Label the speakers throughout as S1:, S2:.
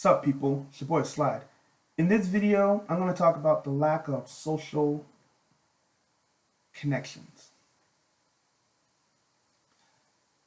S1: Sup people, it's your boy Slide. In this video, I'm going to talk about the lack of social connections.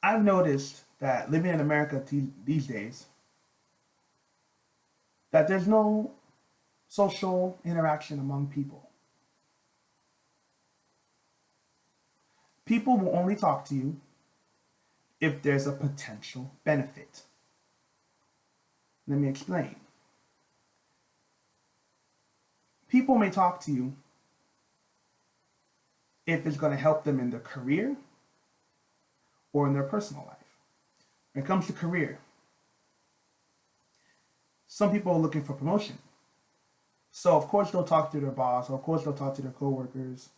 S1: I've noticed that living in America these days, that there's no social interaction among people. People will only talk to you if there's a potential benefit. Let me explain. People may talk to you if it's going to help them in their career or in their personal life. When it comes to career, some people are looking for promotion. So of course they'll talk to their boss, or of course they'll talk to their coworkers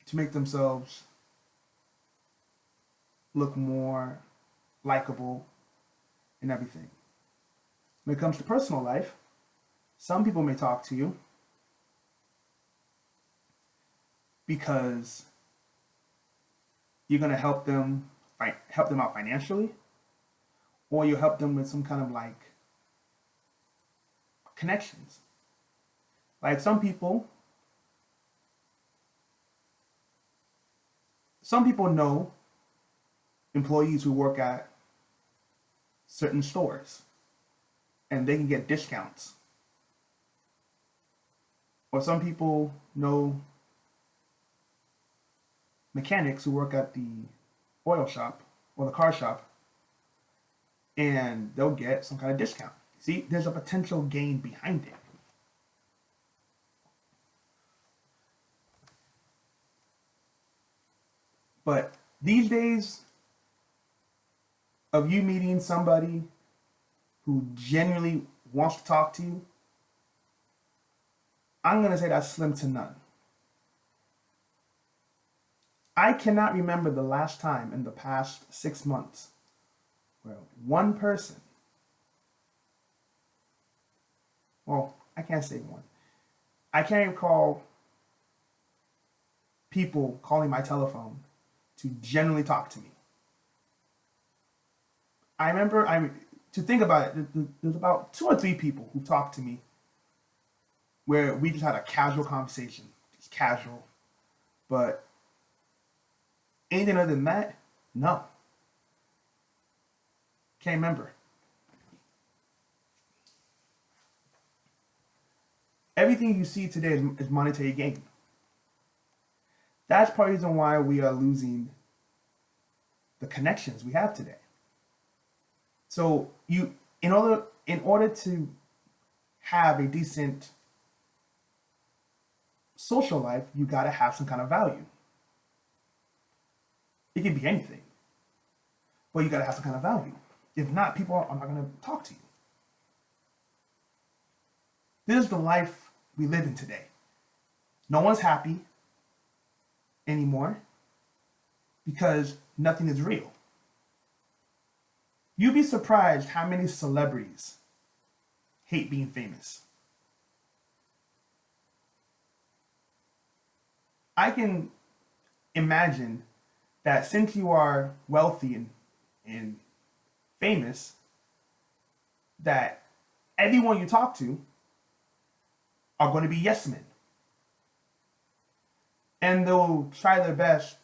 S1: to make themselves look more likable and everything. When it comes to personal life, some people may talk to you because you're going to help them out financially, or you help them with some kind of like connections. Like some people know employees who work at certain stores and they can get discounts. Or some people know mechanics who work at the oil shop or the car shop and they'll get some kind of discount. See, there's a potential gain behind it. But these days, of you meeting somebody who genuinely wants to talk to you, I'm going to say that's slim to none. I cannot remember the last time in the past 6 months where one person, well, I can't say one. I can't recall people calling my telephone to genuinely talk to me. I remember, to think about it, there's about 2 or 3 people who talked to me where we just had a casual conversation, just casual. But anything other than that, no. Can't remember. Everything you see today is monetary gain. That's part of the reason why we are losing the connections we have today. So in order to have a decent social life, you gotta have some kind of value. It can be anything, but you gotta have some kind of value. If not, people are not gonna talk to you. This is the life we live in today. No one's happy anymore because nothing is real. You'd be surprised how many celebrities hate being famous. I can imagine that since you are wealthy and famous, that everyone you talk to are going to be yes men. And they'll try their best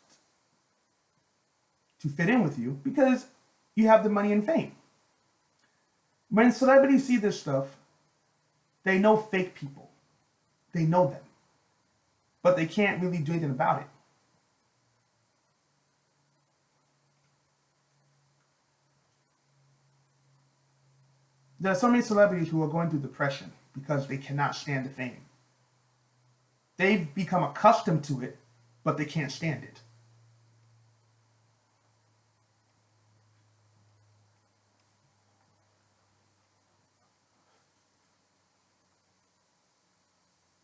S1: to fit in with you because you have the money and fame. When celebrities see this stuff, they know fake people. They know them. But they can't really do anything about it. There are so many celebrities who are going through depression because they cannot stand the fame. They've become accustomed to it, but they can't stand it.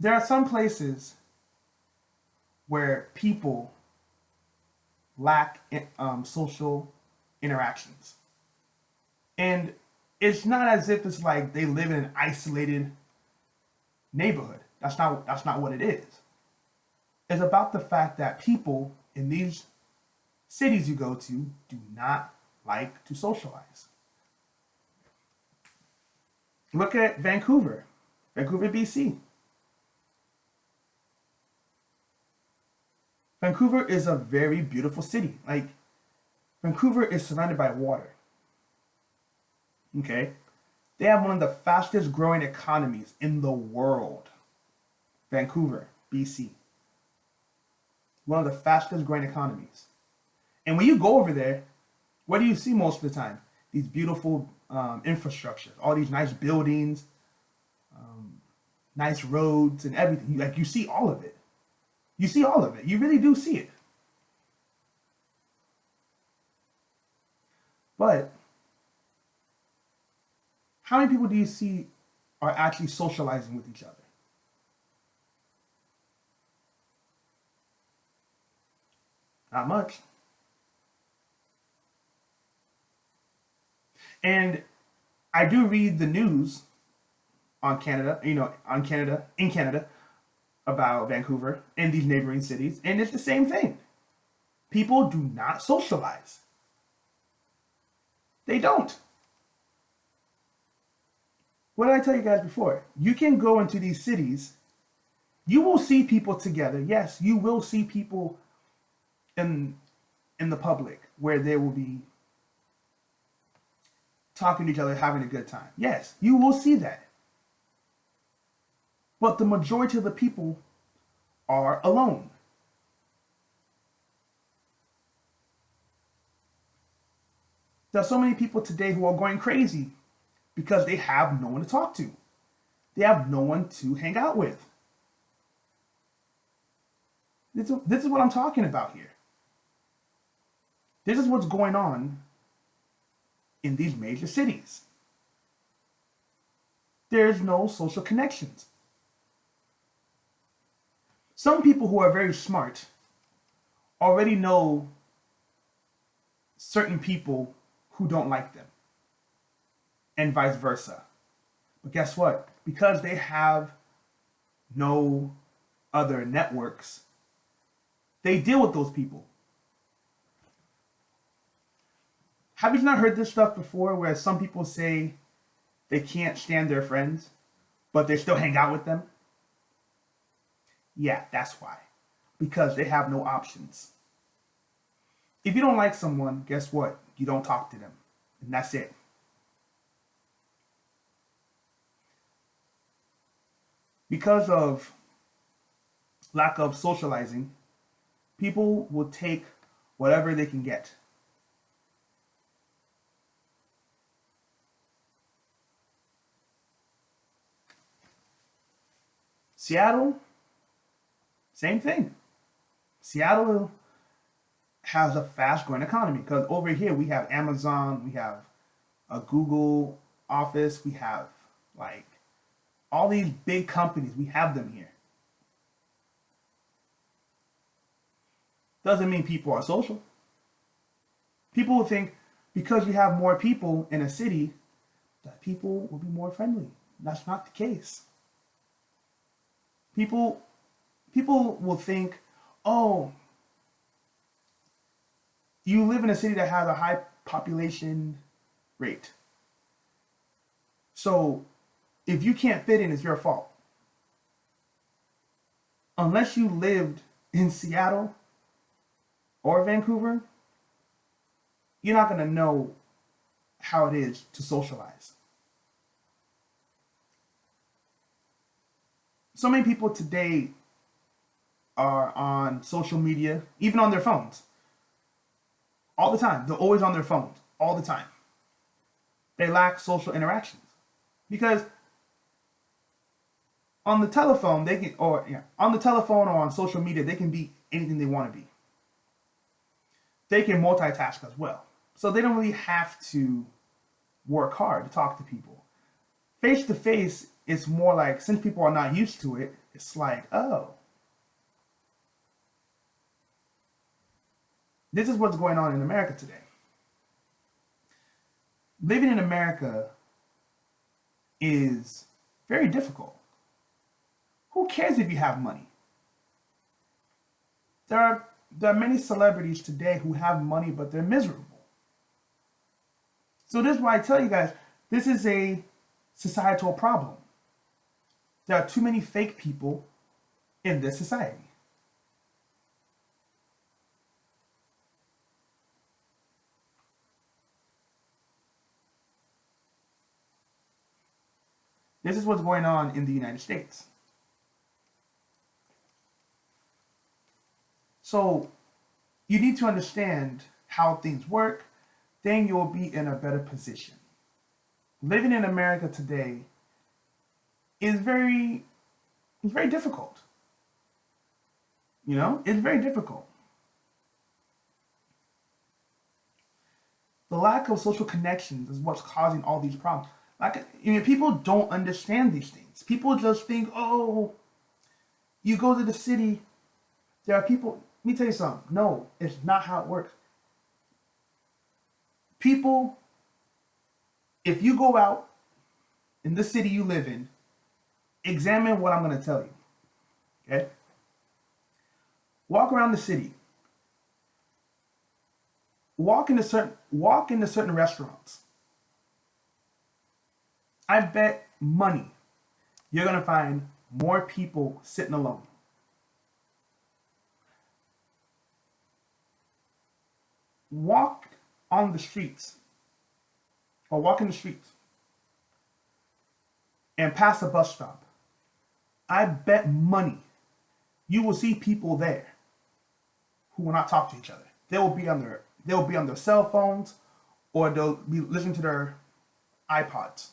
S1: There are some places where people lack social interactions. And it's not as if it's like they live in an isolated neighborhood. That's not what it is. It's about the fact that people in these cities you go to do not like to socialize. Look at Vancouver, BC. Vancouver is a very beautiful city. Like, Vancouver is surrounded by water. Okay? They have one of the fastest growing economies in the world. Vancouver, BC. One of the fastest growing economies. And when you go over there, what do you see most of the time? These beautiful infrastructures, all these nice buildings, nice roads, and everything. Like, you see all of it. You see all of it. You really do see it. But how many people do you see are actually socializing with each other? Not much. And I do read the news on Canada, in Canada, about Vancouver and these neighboring cities, and it's the same thing. People do not socialize. They don't. What did I tell you guys before? You can go into these cities, you will see people together. Yes, you will see people in the public where they will be talking to each other, having a good time. Yes, you will see that. But the majority of the people are alone. There are so many people today who are going crazy because they have no one to talk to. They have no one to hang out with. This is what I'm talking about here. This is what's going on in these major cities. There's no social connections. Some people who are very smart already know certain people who don't like them, and vice versa. But guess what? Because they have no other networks, they deal with those people. Have you not heard this stuff before where some people say they can't stand their friends, but they still hang out with them? Yeah, that's why. Because they have no options. If you don't like someone, guess what? You don't talk to them. And that's it. Because of lack of socializing, people will take whatever they can get. Seattle, same thing. Seattle has a fast growing economy because over here we have Amazon, we have a Google office, we have like all these big companies, we have them here. Doesn't mean people are social. People will think because you have more people in a city that people will be more friendly. That's not the case. People will think, oh, you live in a city that has a high population rate. So if you can't fit in, it's your fault. Unless you lived in Seattle or Vancouver, you're not going to know how it is to socialize. So many people today are on social media, even on their phones, all the time. They're always on their phones, all the time. They lack social interactions because on the telephone on the telephone or on social media, they can be anything they want to be. They can multitask as well, so they don't really have to work hard to talk to people. Face to face, it's more like, since people are not used to it, it's like, oh, this is what's going on in America today. Living in America is very difficult. Who cares if you have money? There are many celebrities today who have money, but they're miserable. So this is why I tell you guys, this is a societal problem. There are too many fake people in this society. This is what's going on in the United States. So you need to understand how things work, then you'll be in a better position. Living in America today is very difficult. You know, it's very difficult. The lack of social connections is what's causing all these problems. Like, people don't understand these things. People just think, oh, you go to the city, there are people. Let me tell you something. No, it's not how it works. People, if you go out in the city you live in, examine what I'm going to tell you. Okay? Walk around the city. Walk into certain restaurants. I bet money you're going to find more people sitting alone. Walk on the streets or walk in the streets and pass a bus stop. I bet money you will see people there who will not talk to each other. They'll be on their cell phones, or they'll be listening to their iPods.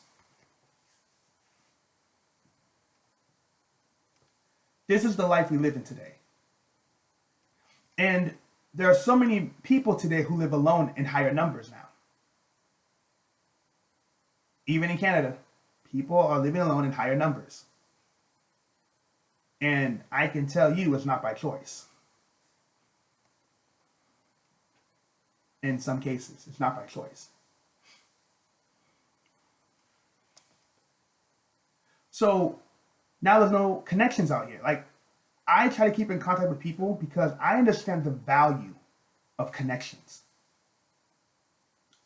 S1: This is the life we live in today. And there are so many people today who live alone in higher numbers now. Even in Canada, people are living alone in higher numbers. And I can tell you it's not by choice. In some cases, it's not by choice. So now there's no connections out here. Like, I try to keep in contact with people because I understand the value of connections.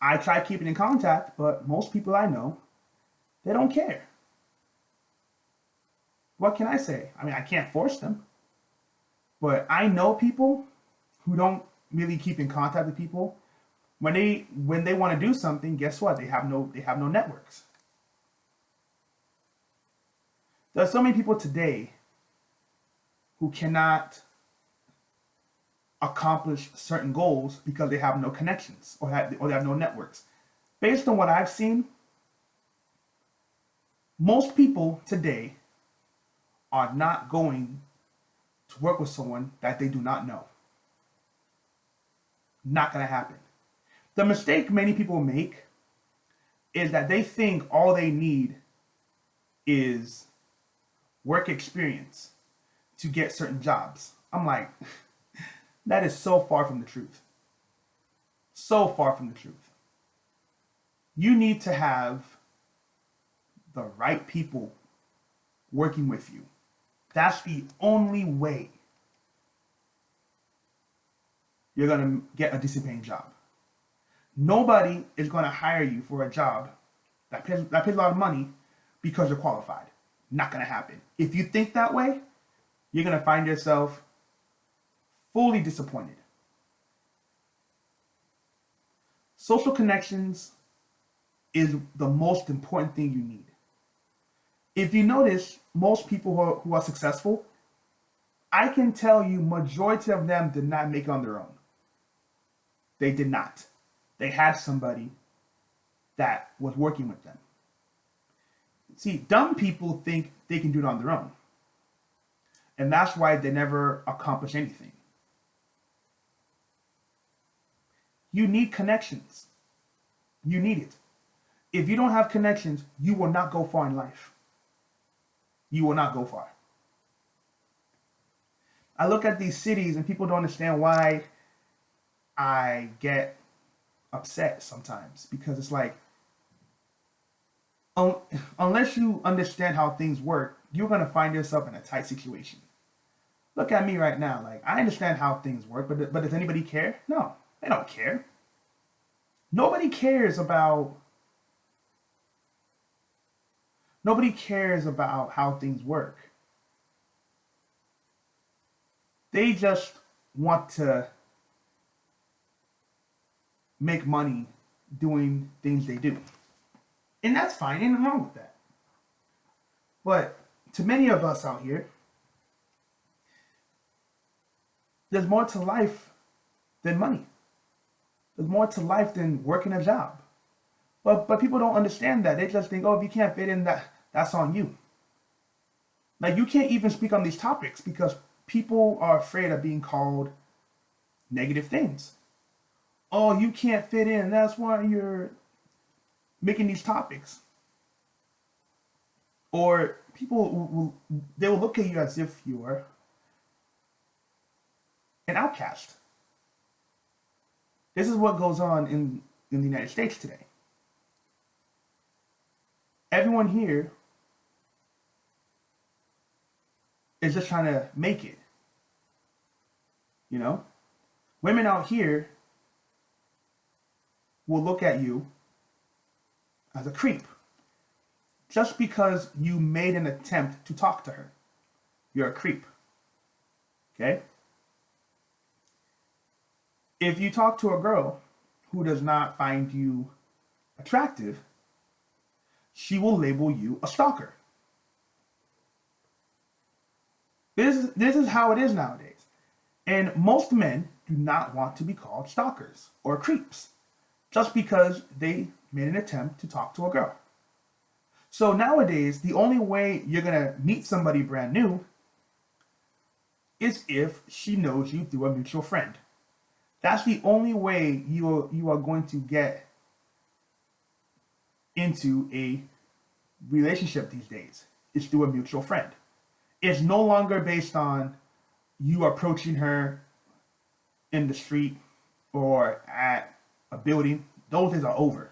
S1: I try keeping in contact, but most people I know, they don't care. What can I say? I mean, I can't force them. But I know people who don't really keep in contact with people. When they want to do something, guess what? They have no networks. There are so many people today who cannot accomplish certain goals because they have no connections or they have no networks. Based on what I've seen, most people today are not going to work with someone that they do not know. Not going to happen. The mistake many people make is that they think all they need is work experience to get certain jobs. I'm like, that is so far from the truth. So far from the truth. You need to have the right people working with you. That's the only way you're going to get a decent paying job. Nobody is going to hire you for a job that pays a lot of money because you're qualified. Not going to happen. If you think that way, you're going to find yourself fully disappointed. Social connections is the most important thing you need. If you notice, most people who are successful, I can tell you majority of them did not make it on their own. They did not. They had somebody that was working with them. See, dumb people think they can do it on their own. And that's why they never accomplish anything. You need connections. You need it. If you don't have connections, you will not go far in life. You will not go far. I look at these cities and people don't understand why I get upset sometimes, because it's like, unless you understand how things work, you're going to find yourself in a tight situation. Look at me right now. Like, I understand how things work, but does anybody care? No, they don't care. Nobody cares about Nobody cares about how things work. They just want to make money doing things they do. And that's fine, ain't nothing wrong with that. But to many of us out here, there's more to life than money. There's more to life than working a job. But people don't understand that. They just think, oh, if you can't fit in, that's on you. Like you can't even speak on these topics because people are afraid of being called negative things. Oh, you can't fit in. That's why you're making these topics. Or people they will look at you as if you are an outcast. This is what goes on in the United States today. Everyone here is just trying to make it. You know? Women out here will look at you as a creep just because you made an attempt to talk to her. You're a creep. Okay? If you talk to a girl who does not find you attractive, she will label you a stalker. This is how it is nowadays. And most men do not want to be called stalkers or creeps just because they made an attempt to talk to a girl. So nowadays, the only way you're going to meet somebody brand new is if she knows you through a mutual friend. That's the only way you are going to get into a relationship these days. It's through a mutual friend. It's no longer based on you approaching her in the street or at a building. Those days are over.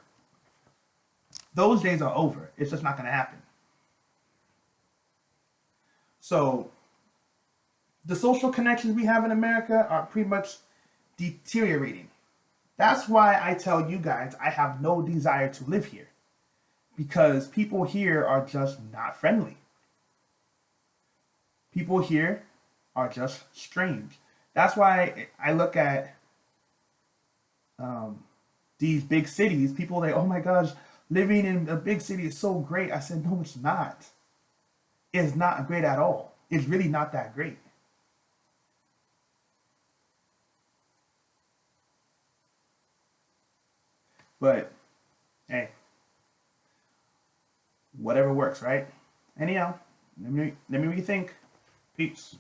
S1: Those days are over. It's just not going to happen. So, the social connections we have in America are pretty much deteriorating. That's why I tell you guys I have no desire to live here. Because people here are just not friendly. People here are just strange. That's why I look at these big cities. People are like, oh my gosh, living in a big city is so great. I said, no, it's not. It's not great at all. It's really not that great. But, hey, whatever works, right? Anyhow, let me rethink. Peace.